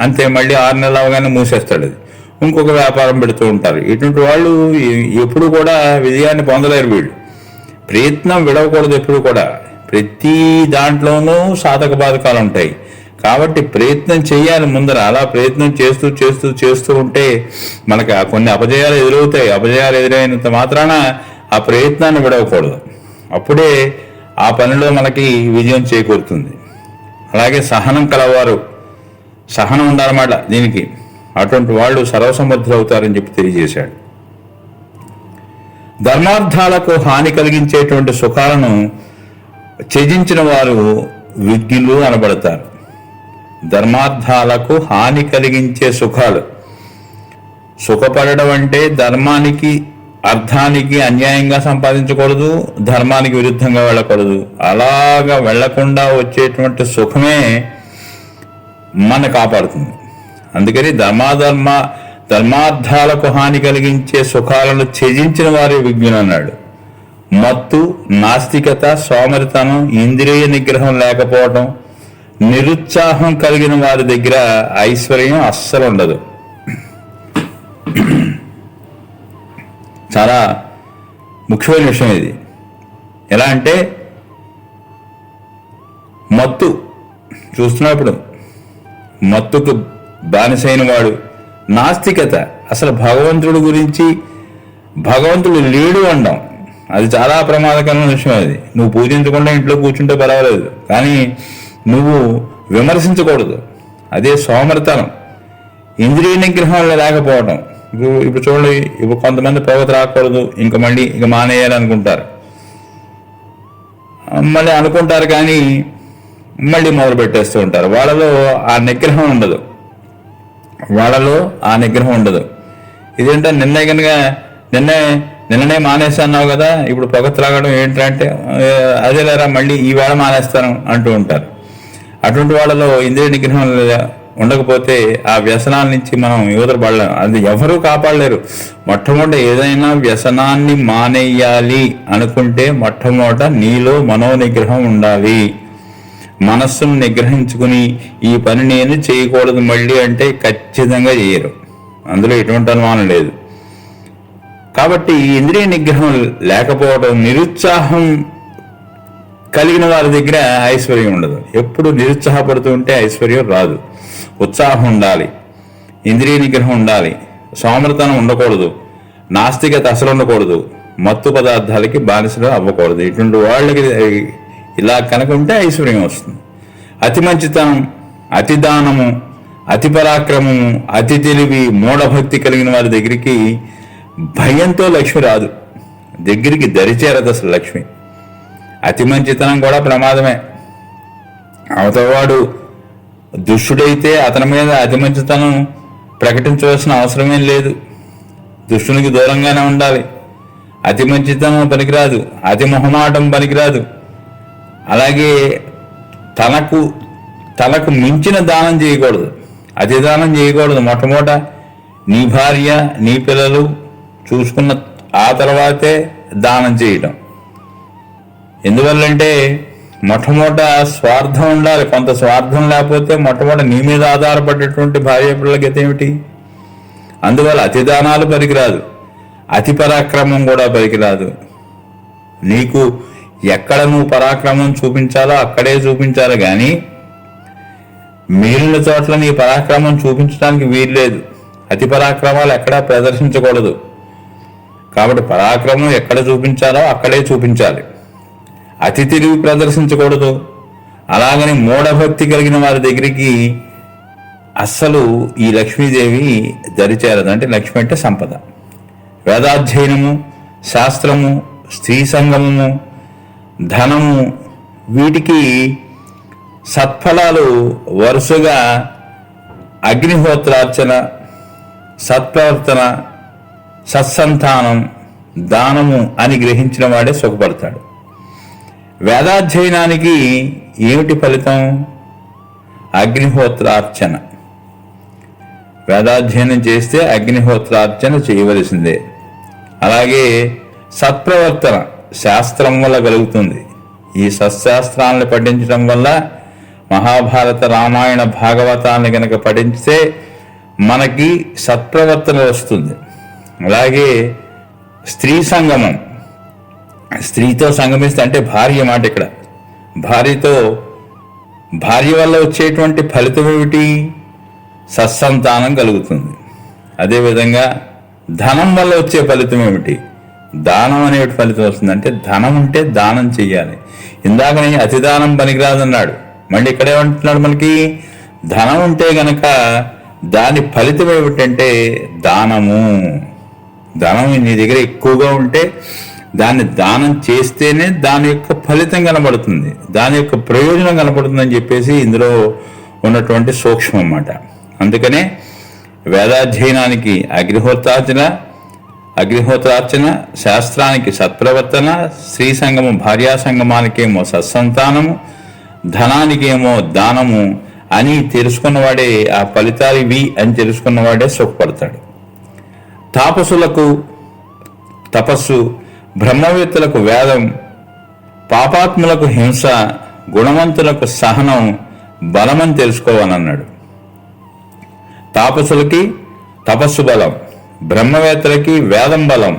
అంతే మళ్ళీ 6 నెలలు అవగానే మూసేస్తాడు అది, ఇంకొక వ్యాపారం పెడుతూ ఉంటారు. ఇటువంటి వాళ్ళు ఎప్పుడు కూడా విజయాన్ని పొందలేరు. వీళ్ళు ప్రయత్నం విడవకూడదు ఎప్పుడు కూడా. ప్రతి దాంట్లోనూ సాధక బాధకాలు ఉంటాయి. కాబట్టి ప్రయత్నం చేయాలి ముందర. అలా ప్రయత్నం చేస్తూ చేస్తూ చేస్తూ ఉంటే మనకు కొన్ని అపజయాలు ఎదురవుతాయి. అపజయాలు ఎదురైనంత మాత్రాన ఆ ప్రయత్నాన్ని విడవకూడదు. అప్పుడే ఆ పనిలో మనకి విజయం చేకూరుతుంది. అలాగే సహనం కలవారు, సహనం ఉండాలన్నమాట దీనికి. అటువంటి వాళ్ళు సర్వసమర్థులు అవుతారని చెప్పి తెలియజేశాడు. ధర్మార్థాలకు హాని కలిగించేటువంటి సుఖాలను త్యజించిన వారు విజ్ఞులు అనబడతారు. ధర్మార్థాలకు హాని కలిగించే సుఖాలు, సుఖపడడం అంటే ధర్మానికి అర్థానికి అన్యాయంగా సంపాదించకూడదు, ధర్మానికి విరుద్ధంగా వెళ్ళకూడదు. అలాగా వెళ్లకుండా వచ్చేటువంటి సుఖమే మన కాపాడుతుంది. అందుకని ధర్మార్థాలకు హాని కలిగించే సుఖాలను త్యజించిన వారి విజ్ఞులు అన్నాడు. మత్తు, నాస్తికత, సోమరితనం, ఇంద్రియ నిగ్రహం లేకపోవడం, నిరుత్సాహం కలిగిన వారి దగ్గర ఐశ్వర్యం అస్సలు ఉండదు. చాలా ముఖ్యమైన విషయం ఇది. ఎలా అంటే మత్తు చూస్తున్నప్పుడు మత్తుకు బానిసైన వాడు, నాస్తికత అసలు భగవంతుడి గురించి భగవంతుడు లేడు అనడం, అది చాలా ప్రమాదకరమైన విషయం. అది నువ్వు పూజించకుండా ఇంట్లో కూర్చుంటే పర్వాలేదు, కానీ నువ్వు విమర్శించకూడదు. అదే సోమరితనం. ఇంద్రియ నిగ్రహం లేకపోవడం. ఇప్పుడు చూడండి, ఇప్పుడు కొంతమంది ప్రగతి రాకూడదు, ఇక మానేయాలి అనుకుంటారు. మళ్ళీ అనుకుంటారు కానీ మళ్ళీ మొదలు పెట్టేస్తూ ఉంటారు. వాళ్ళలో ఆ నిగ్రహం ఉండదు. ఇదేంటో నిన్ననే మానేసి అన్నావు కదా, ఇప్పుడు పొగ త్రాగడం ఏంటంటే అదే లేరా మళ్ళీ ఈవేళ మానేస్తాను అంటూ ఉంటారు. అటువంటి వాళ్ళలో ఇంద్రియ నిగ్రహం ఉండకపోతే ఆ వ్యసనాల నుంచి మనం యువతలు పడలేం. అది ఎవరూ కాపాడలేరు. మొట్టమొదట ఏదైనా వ్యసనాన్ని మానేయాలి అనుకుంటే మొట్టమొదట నీలో మనోనిగ్రహం ఉండాలి. మనస్సును నిగ్రహించుకుని ఈ పని నేను చేయకూడదు మళ్ళీ అంటే ఖచ్చితంగా చేయరు. అందులో ఎటువంటి అనుమానం లేదు. కాబట్టి ఇంద్రియ నిగ్రహం లేకపోవడం, నిరుత్సాహం కలిగిన వారి దగ్గర ఐశ్వర్యం ఉండదు. ఎప్పుడు నిరుత్సాహపడుతూ ఉంటే ఐశ్వర్యం రాదు. ఉత్సాహం ఉండాలి, ఇంద్రియ నిగ్రహం ఉండాలి, సోమరతనం ఉండకూడదు, నాస్తికత అసలు ఉండకూడదు, మత్తు పదార్థాలకి బానిసలు అవ్వకూడదు. ఇటువంటి వాళ్ళకి ఇలా కనుక ఉంటే ఐశ్వర్యం వస్తుంది. అతి మంచితనం, అతి దానము, అతి పరాక్రమము, అతి తెలివి, మూఢభక్తి కలిగిన వారి దగ్గరికి భయంతో లక్ష్మి రాదు. దగ్గరికి దరిచేరదు అసలు లక్ష్మి. అతి మంచితనం కూడా ప్రమాదమే. అవతలవాడు దుష్టుడైతే అతని మీద అతి మంచితనం ప్రకటించవలసిన అవసరమేం లేదు. దుష్టునికి దూరంగానే ఉండాలి. అతి మంచితనం పనికిరాదు, అతి మొహమాటం పనికిరాదు. అలాగే తనకు మించిన దానం చేయకూడదు, అతి దానం చేయకూడదు. మొట్టమొదట నీ భార్య, నీ పిల్లలు చూసుకున్న ఆ తర్వాతే దానం చేయటం. ఎందువల్లంటే మొట్టమొదట స్వార్థం ఉండాలి. కొంత స్వార్థం లేకపోతే మొట్టమొదట నీ మీద ఆధారపడేటువంటి భార్య పిల్లల గతి ఏమిటి? అందువల్ల అతి దానాలు పనికిరాదు, అతి పరాక్రమం కూడా పనికిరాదు. నీకు ఎక్కడ నువ్వు పరాక్రమం చూపించాలో అక్కడే చూపించాలి, కానీ మిగిలిన చోట్ల నీ పరాక్రమం చూపించడానికి వీల్లేదు. అతి పరాక్రమాలు ఎక్కడా ప్రదర్శించకూడదు. కాబట్టి పరాక్రమం ఎక్కడ చూపించాలో అక్కడే చూపించాలి. అతి తెలివి ప్రదర్శించకూడదు. అలాగని మూఢభక్తి కలిగిన వారి దగ్గరికి అస్సలు ఈ లక్ష్మీదేవి దరిచేరదు. అంటే లక్ష్మి అంటే సంపద. వేదాధ్యయనము, శాస్త్రము, స్త్రీ సంగమము, ధనము, వీటికి సత్ఫలాలు వరుసగా అగ్నిహోత్రార్చన, సత్ప్రవర్తన, సత్సంతానం, దానము అని గ్రహించిన వాడే సుఖపడతాడు. వేదాధ్యయనానికి ఏమిటి ఫలితం? అగ్నిహోత్రార్చన. వేదాధ్యయనం చేస్తే అగ్నిహోత్రార్చన చేయవలసిందే. అలాగే సత్ప్రవర్తన శాస్త్రం వల్ల కలుగుతుంది. ఈ సత్శాస్త్రాలను పఠించడం వల్ల మహాభారత, రామాయణ, భాగవతాన్ని కనుక పఠించితే మనకి సత్ప్రవర్తన వస్తుంది. అలాగే స్త్రీ సంగమం, స్త్రీతో సంగమిస్తే అంటే భార్య మాట. ఇక్కడ భార్య వల్ల వచ్చేటువంటి ఫలితం ఏమిటి? సత్సంతానం కలుగుతుంది. అదేవిధంగా ధనం వల్ల వచ్చే ఫలితం ఏమిటి? దానం అనే ఫలితం వస్తుంది. అంటే ధనం ఉంటే దానం చెయ్యాలి. ఇందాకనే అతి దానం పనికిరాదన్నాడు. మళ్ళీ ఇక్కడేమంటున్నాడు? మనకి ధనం ఉంటే గనక దాని ఫలితం ఏమిటంటే దానము. ధనం నీ దగ్గర ఎక్కువగా ఉంటే దాన్ని దానం చేస్తేనే దాని యొక్క ఫలితం కనబడుతుంది, దాని యొక్క ప్రయోజనం కనబడుతుందని చెప్పేసి ఇందులో ఉన్నటువంటి సూక్ష్మం అన్నమాట. అందుకనే వేదాధ్యయనానికి అగ్నిహోత్రార్చన, శాస్త్రానికి సత్ప్రవర్తన, స్త్రీ సంగము, భార్యా సంగమానికేమో సత్సంతానము, ధనానికేమో దానము అని తెలుసుకున్నవాడే, ఆ ఫలితాలు ఇవి అని తెలుసుకున్నవాడే సుఖపడతాడు. తాపసులకు తపస్సు, బ్రహ్మవేత్తలకు వేదం, పాపాత్ములకు హింస, గుణవంతులకు సహనం, బలమని తెలుసుకోవాలన్నాడు. తాపసులకి తపస్సు బలం, బ్రహ్మవేత్తలకి వేదం బలం,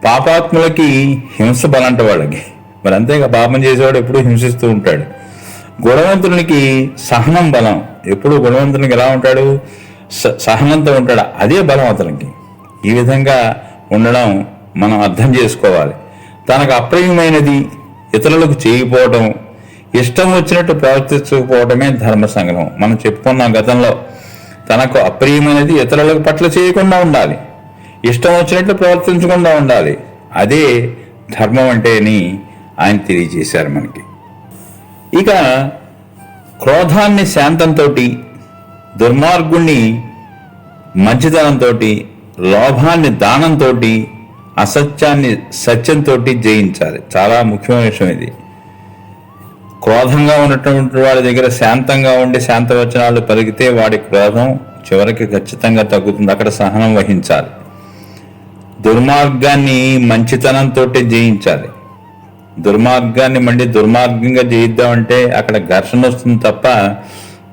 పాపాత్ములకి హింస బలంట వాళ్ళకి. మరి అంతేగా, పాపం చేసేవాడు ఎప్పుడూ హింసిస్తూ ఉంటాడు. గుణవంతునికి సహనం బలం. ఎప్పుడు గుణవంతునికి ఎలా ఉంటాడు? సహనంతో ఉంటాడు. అదే బలం అతనికి. ఈ విధంగా ఉండడం మనం అర్థం చేసుకోవాలి. తనకు అప్రియమైనది ఇతరులకు చేయకపోవడం, ఇష్టం వచ్చినట్టు ప్రవర్తించకపోవడమే ధర్మ సంగ్రహం. మనం చెప్పుకున్నాం గతంలో. తనకు అప్రియమైనది ఇతరులకు పట్ల చేయకుండా ఉండాలి, ఇష్టం వచ్చినట్లు ప్రవర్తించకుండా ఉండాలి. అదే ధర్మం అంటే అని ఆయన తెలియజేశారు మనకి. ఇక క్రోధాన్ని శాంతంతో, దుర్మార్గుణ్ణి మంచితనంతో, లోభాన్ని దానంతో, అసత్యాన్ని సత్యంతో జయించాలి. చాలా ముఖ్యమైన విషయం ఇది. క్రోధంగా ఉన్నటువంటి వాడి దగ్గర శాంతంగా ఉండి శాంతవచనాలు పలికితే వాడి క్రోధం చివరికి ఖచ్చితంగా తగ్గుతుంది. అక్కడ సహనం వహించాలి. దుర్మార్గాన్ని మంచితనంతో జయించాలి. దుర్మార్గాన్ని మళ్ళీ దుర్మార్గంగా జయిద్దామంటే అక్కడ ఘర్షణ వస్తుంది తప్ప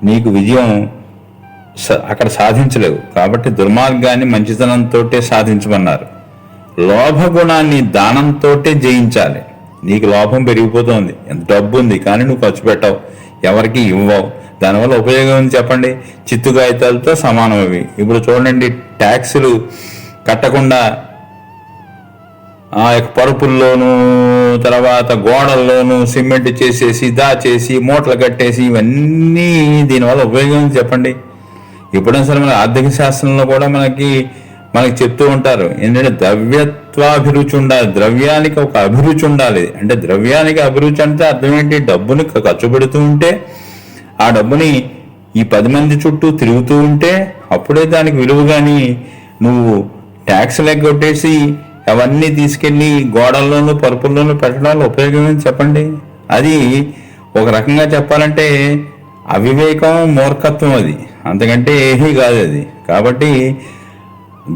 నీకు విజయం అక్కడ సాధించలేవు. కాబట్టి దుర్మార్గాన్ని మంచితనంతో సాధించమన్నారు. లోభగుణాన్ని దానంతో జయించాలి. నీకు లోభం పెరిగిపోతుంది, ఎంత డబ్బు ఉంది కానీ నువ్వు ఖర్చు పెట్టావు, ఎవరికి ఇవ్వవు, దానివల్ల ఉపయోగం ఉంది చెప్పండి? చిత్తు కాగితాలతో సమానం అవి. ఇప్పుడు చూడండి, ట్యాక్సులు కట్టకుండా ఆ యొక్క పరుపుల్లోనూ తర్వాత గోడల్లోనూ సిమెంట్ చేసేసి దాచేసి మూటలు కట్టేసి ఇవన్నీ దీనివల్ల ఉపయోగం చెప్పండి? ఎప్పుడైనా సరే మన ఆర్థిక శాస్త్రంలో కూడా మనకి చెప్తూ ఉంటారు ఏంటంటే ద్రవ్యత్వాభిరుచి ఉండాలి, ద్రవ్యానికి ఒక అభిరుచి ఉండాలి. అంటే ద్రవ్యానికి అభిరుచి అంటే అర్థం ఏంటి? డబ్బుని ఖర్చు పెడుతూ ఉంటే ఆ డబ్బుని ఈ 10 మంది చుట్టూ తిరుగుతూ ఉంటే అప్పుడే దానికి విలువ. కానీ నువ్వు ట్యాక్స్ లెగ్గొట్టేసి అవన్నీ తీసుకెళ్ళి గోడల్లోనూ పరుపుల్లోనూ పెట్టడం వల్ల ఉపయోగం ఏంటి చెప్పండి? అది ఒక రకంగా చెప్పాలంటే అవివేకం, మూర్ఖత్వం, అది అంతకంటే ఏమీ కాదు అది. కాబట్టి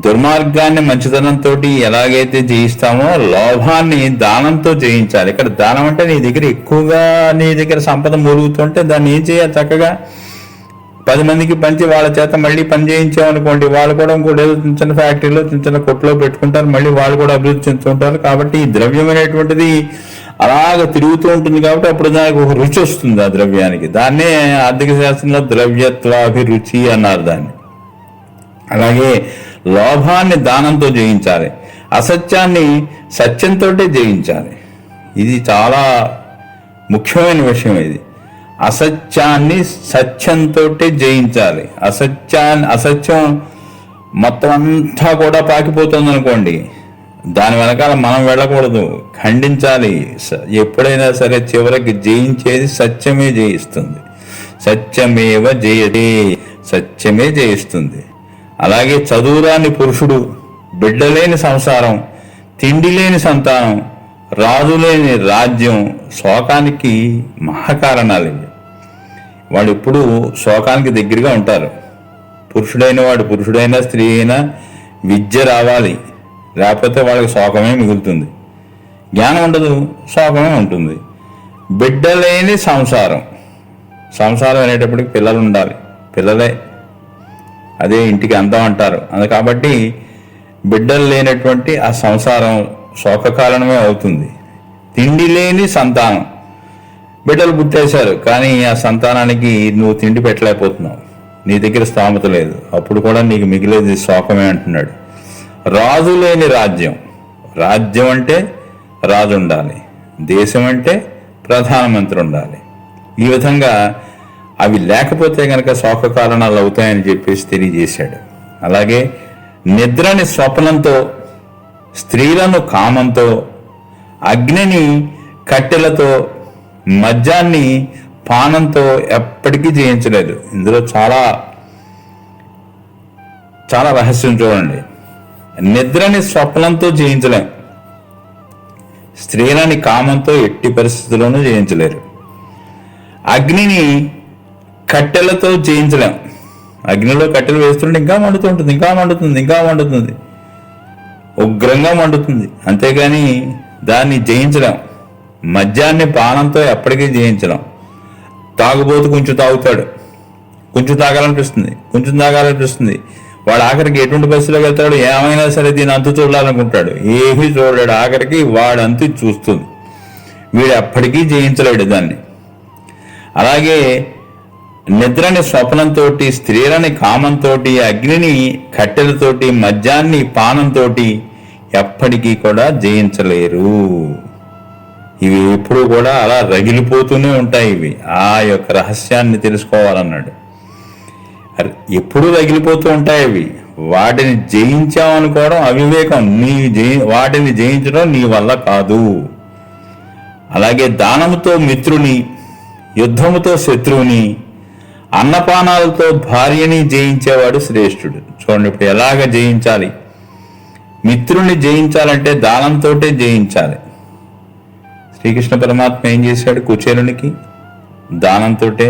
దుర్మార్గాన్ని మంచితనంతో ఎలాగైతే జయిస్తామో లోభాన్ని దానంతో జయించాలి. ఇక్కడ దానం అంటే నీ దగ్గర ఎక్కువగా నీ దగ్గర సంపద మూలుగుతుంటే దాన్ని ఏం చేయాలి? చక్కగా 10 మందికి పంచి వాళ్ళ చేత మళ్ళీ పని చేయించామనుకోండి, వాళ్ళు కూడా ఇంకోటి చిన్న చిన్న ఫ్యాక్టరీలో చిన్న చిన్న కొట్లో పెట్టుకుంటారు, మళ్ళీ వాళ్ళు కూడా అభివృద్ధి చెందుతుంటారు. కాబట్టి ఈ ద్రవ్యం అనేటువంటిది అలాగ తిరుగుతూ ఉంటుంది. కాబట్టి అప్పుడు దానికి ఒక రుచి వస్తుంది ఆ ద్రవ్యానికి. దాన్నే ఆర్థిక శాస్త్రంలో ద్రవ్యత్వాభిరుచి అన్నారు దాన్ని. అలాగే లోభాన్ని దానంతో జయించాలి, అసత్యాన్ని సత్యంతో జయించాలి. ఇది చాలా ముఖ్యమైన విషయం. ఇది అసత్యాన్ని సత్యంతో జయించాలి. అసత్యం మొత్తం అంతా కూడా పాకిపోతుంది అనుకోండి, దాని వెనకాల మనం వెళ్ళకూడదు, ఖండించాలి. ఎప్పుడైనా సరే చివరికి జయించేది సత్యమే జయిస్తుంది. సత్యమేవ జయతే, సత్యమే జయిస్తుంది. అలాగే చదువురాని పురుషుడు, బిడ్డలేని సంసారం, తిండి లేని సంతానం, రాజులేని రాజ్యం శోకానికి మహాకారణాలు ఇవి. వాడు ఎప్పుడు శోకానికి దగ్గరగా ఉంటారు. పురుషుడైన వాడు, పురుషుడైనా స్త్రీ అయినా విద్య రావాలి, లేకపోతే వాళ్ళకి శోకమే మిగులుతుంది. జ్ఞానం ఉండదు, శోకమే ఉంటుంది. బిడ్డలేని సంసారం, సంసారం అనేటప్పటికి పిల్లలు ఉండాలి, పిల్లలే అదే ఇంటికి అందం అంటారు. కాబట్టి బిడ్డలు లేనటువంటి ఆ సంసారం శోక కారణమే అవుతుంది. తిండి లేని సంతానం, బిడ్డలు పుట్టేశారు కానీ ఆ సంతానానికి నువ్వు తిండి పెట్టలేకపోతున్నావు, నీ దగ్గర స్థామత లేదు, అప్పుడు కూడా నీకు మిగిలేది శోకమే అంటున్నాడు. రాజు లేని రాజ్యం, రాజ్యం అంటే రాజు ఉండాలి, దేశం అంటే ప్రధానమంత్రి ఉండాలి. ఈ విధంగా అవి లేకపోతే కనుక శోక కారణాలు అవుతాయని చెప్పేసి తెలియజేశాడు. అలాగే నిద్రని స్వప్నంతో, స్త్రీలను కామంతో, అగ్నిని కట్టెలతో, మద్యాన్ని పానంతో ఎప్పటికీ జయించలేదు. ఇందులో చాలా చాలా రహస్యం చూడండి. నిద్రని స్వప్నంతో జయించలేం, స్త్రీలని కామంతో ఎట్టి పరిస్థితుల్లోనూ జయించలేరు. అగ్నిని కట్టెలతో జయించలేం, అగ్నిలో కట్టెలు వేస్తుంటే ఇంకా మండుతుంటుంది, ఇంకా మండుతుంది, ఇంకా మండుతుంది, ఉగ్రంగా మండుతుంది, అంతేగాని దాన్ని జయించలేం. మద్యాన్ని పానంతో ఎప్పటికీ జయించలేం. తాగుబోతు కొంచెం తాగుతాడు, కొంచెం తాగాలనిపిస్తుంది, వాడు ఆఖరికి ఎటువంటి పరిస్థితిలోకి వెళ్తాడు, ఏమైనా సరే దీన్ని అంతు చూడాలనుకుంటాడు, ఏమీ చూడలేడు, ఆఖరికి వాడు అంతు చూస్తుంది, వీడు ఎప్పటికీ జయించలేడు దాన్ని. అలాగే నిద్రని స్వప్నంతో, స్త్రీలని కామంతో, అగ్నిని కట్టెలతోటి, మద్యాన్ని పానంతో ఎప్పటికీ కూడా జయించలేరు. ఇవి ఎప్పుడు కూడా అలా రగిలిపోతూనే ఉంటాయి. ఇవి ఆ యొక్క రహస్యాన్ని తెలుసుకోవాలన్నాడు. ఎప్పుడు రగిలిపోతూ ఉంటాయి ఇవి. వాటిని జయించామనుకోవడం అవివేకం, వాటిని జయించడం నీ వల్ల కాదు. అలాగే దానముతో మిత్రుని, యుద్ధముతో శత్రువుని, అన్నపానాలతో భార్యని జయించేవాడు శ్రేష్ఠుడు. చూడండి ఇప్పుడు ఎలాగ జయించాలి. మిత్రుని జయించాలంటే దానంతో జయించాలి. శ్రీకృష్ణ పరమాత్మ ఏం చేశాడు? కుచేలునికి దానంతోటే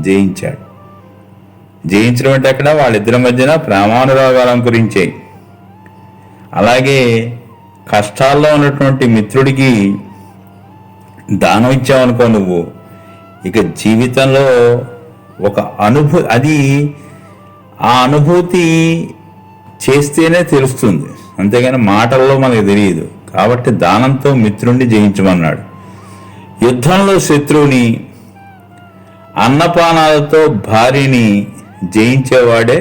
జయించాడు. జయించడం అంటే అక్కడ వాళ్ళిద్దరి మధ్యన ప్రేమానురాగాలు అంకురించాయి. అలాగే కష్టాల్లో ఉన్నటువంటి మిత్రుడికి దానం ఇచ్చావనుకో నువ్వు, ఇక జీవితంలో ఒక అది ఆ అనుభూతి చేస్తేనే తెలుస్తుంది, అంతేగాని మాటల్లో మనకు తెలియదు. కాబట్టి దానంతో మిత్రుణ్ణి జయించమన్నాడు. యుద్ధంలో శత్రువుని, అన్నపానాలతో భార్యని జయించేవాడే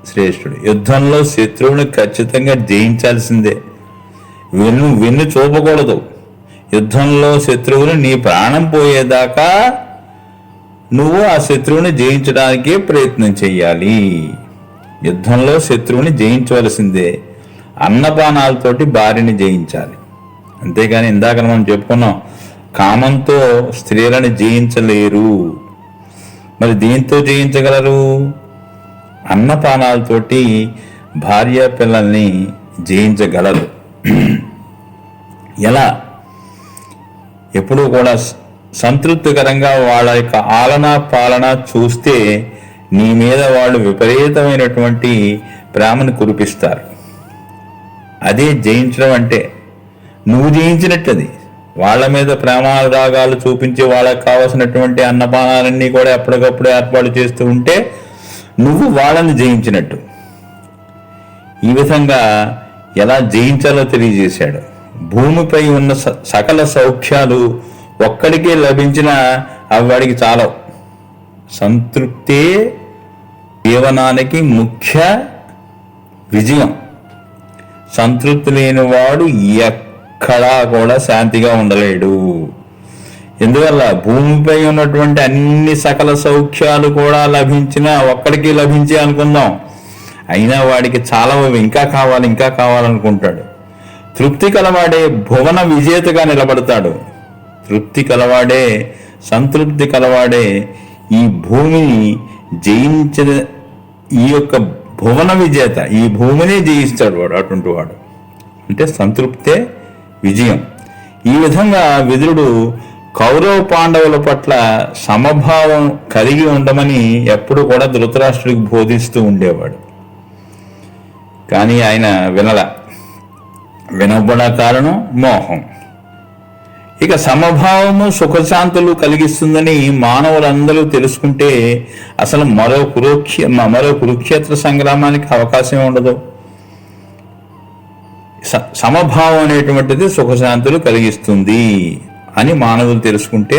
శ్రేష్ఠుడు. యుద్ధంలో శత్రువుని ఖచ్చితంగా జయించాల్సిందే, వెన్ను చూపకూడదు. యుద్ధంలో శత్రువుని నీ ప్రాణం పోయేదాకా నువ్వు ఆ శత్రువుని జయించడానికే ప్రయత్నం చెయ్యాలి. యుద్ధంలో శత్రువుని జయించవలసిందే, అన్నపానాలతోటి భార్యని జయించాలి. అంతేగాని ఇందాక మనం చెప్పుకున్నాం, కామంతో స్త్రీలను జయించలేరు. మరి దీంతో జయించగలరు? అన్నపానాలతోటి భార్య పిల్లల్ని జయించగలరు. ఎలా? ఎప్పుడూ కూడా సంతృప్తికరంగా వాళ్ళ యొక్క ఆలనా పాలన చూస్తే నీ మీద వాళ్ళు విపరీతమైనటువంటి ప్రేమను కురిపిస్తారు. అదే జయించడం అంటే. నువ్వు జయించినట్టది. వాళ్ళ మీద ప్రేమానురాగాలు చూపించి వాళ్ళకి కావలసినటువంటి అన్నపానాలన్నీ కూడా ఎప్పటికప్పుడు ఏర్పాటు చేస్తూ ఉంటే నువ్వు వాళ్ళని జయించినట్టు. ఈ విధంగా ఎలా జయించాలో తెలియజేశాడు. భూమిపై ఉన్న సకల సౌఖ్యాలు ఒక్కడికే లభించిన అవి వాడికి చాలవు. సంతృప్తే జీవనానికి ముఖ్య విజయం. సంతృప్తి లేనివాడు ఎక్కడా కూడా శాంతిగా ఉండలేడు. ఎందువల్ల? భూమిపై ఉన్నటువంటి అన్ని సకల సౌఖ్యాలు కూడా లభించినా ఒక్కడికి లభించే అనుకుందాం, అయినా వాడికి చాలా ఇంకా కావాలనుకుంటాడు. తృప్తి కలవాడే భువన విజేతగా నిలబడతాడు. తృప్తి కలవాడే, సంతృప్తి కలవాడే ఈ భూమిని జయించిన ఈ యొక్క భువన విజేత. ఈ భూమినే జయిస్తాడు వాడు. అటువంటి వాడు అంటే సంతృప్తే విజయం. ఈ విధంగా విదురుడు కౌరవ పాండవుల పట్ల సమభావం కలిగి ఉండమని ఎప్పుడు కూడా ధృతరాష్ట్రుడికి బోధిస్తూ ఉండేవాడు. కానీ ఆయన వినబడ కారణం మోహం. ఇక సమభావము సుఖశాంతులు కలిగిస్తుందని మానవులందరూ తెలుసుకుంటే అసలు మరో కురుక్షేత్ర సంగ్రామానికి అవకాశం ఉండదు. సమభావం అనేటువంటిది సుఖశాంతులు కలిగిస్తుంది అని మానవులు తెలుసుకుంటే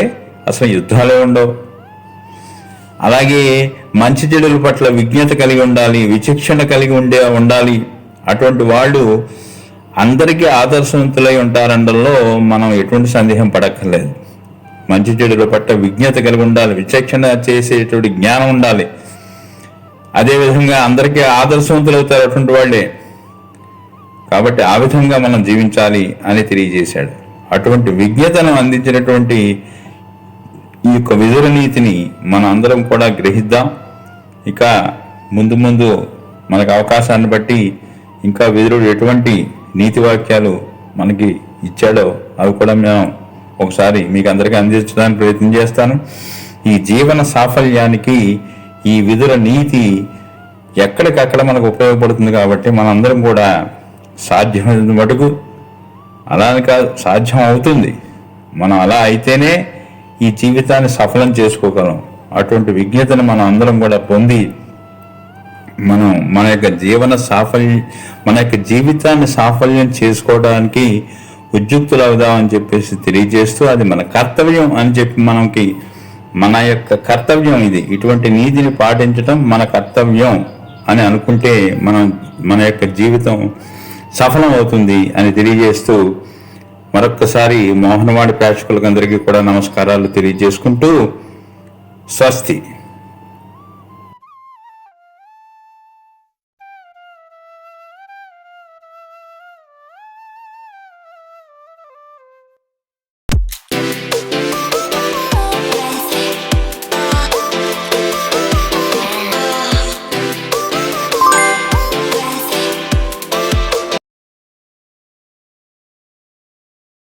అసలు యుద్ధాలే ఉండవు. అలాగే మంచి చెడుల పట్ల విజ్ఞత కలిగి ఉండాలి, విచక్షణ కలిగి ఉండాలి. అటువంటి వాళ్ళు అందరికీ ఆదర్శవంతులై ఉంటారనడంలో మనం ఎటువంటి సందేహం పడక్కర్లేదు. మంచి చెడుల పట్ల విజ్ఞత కలిగి ఉండాలి, విచక్షణ చేసేటువంటి జ్ఞానం ఉండాలి. అదేవిధంగా అందరికీ ఆదర్శవంతులు అవుతారు అటువంటి వాళ్ళే. కాబట్టి ఆ విధంగా మనం జీవించాలి అని తెలియజేశాడు. అటువంటి విజ్ఞతను అందించినటువంటి ఈ యొక్క విదుర నీతిని మనం అందరం కూడా గ్రహిద్దాం. ఇక ముందు మనకు అవకాశాన్ని బట్టి ఇంకా విదురుడు ఎటువంటి నీతి వాక్యాలు మనకి ఇచ్చాడో అవి కూడా మేము ఒకసారి మీకు అందరికీ అందించడానికి ప్రయత్నం చేస్తాను. ఈ జీవన సాఫల్యానికి ఈ విదుర నీతి ఎక్కడికక్కడ మనకు ఉపయోగపడుతుంది. కాబట్టి మనందరం కూడా సాధ్యమైన మటుకు, అలానే కాదు సాధ్యం అవుతుంది, మనం అలా అయితేనే ఈ జీవితాన్ని సఫలం చేసుకోగలం. అటువంటి విజ్ఞతను మనం అందరం కూడా పొంది మనం మన యొక్క జీవితాన్ని సాఫల్యం చేసుకోవడానికి ఉద్యుక్తులు అవుదామని చెప్పేసి తెలియజేస్తూ, అది మన కర్తవ్యం అని చెప్పి మన యొక్క కర్తవ్యం ఇది. ఇటువంటి నీతిని పాటించడం మన కర్తవ్యం అని అనుకుంటే మన యొక్క జీవితం సఫలం అవుతుంది అని తెలియజేస్తూ మరొక్కసారి మోహనవాడి ప్రేక్షకులందరికీ కూడా నమస్కారాలు తెలియజేసుకుంటూ స్వస్తి.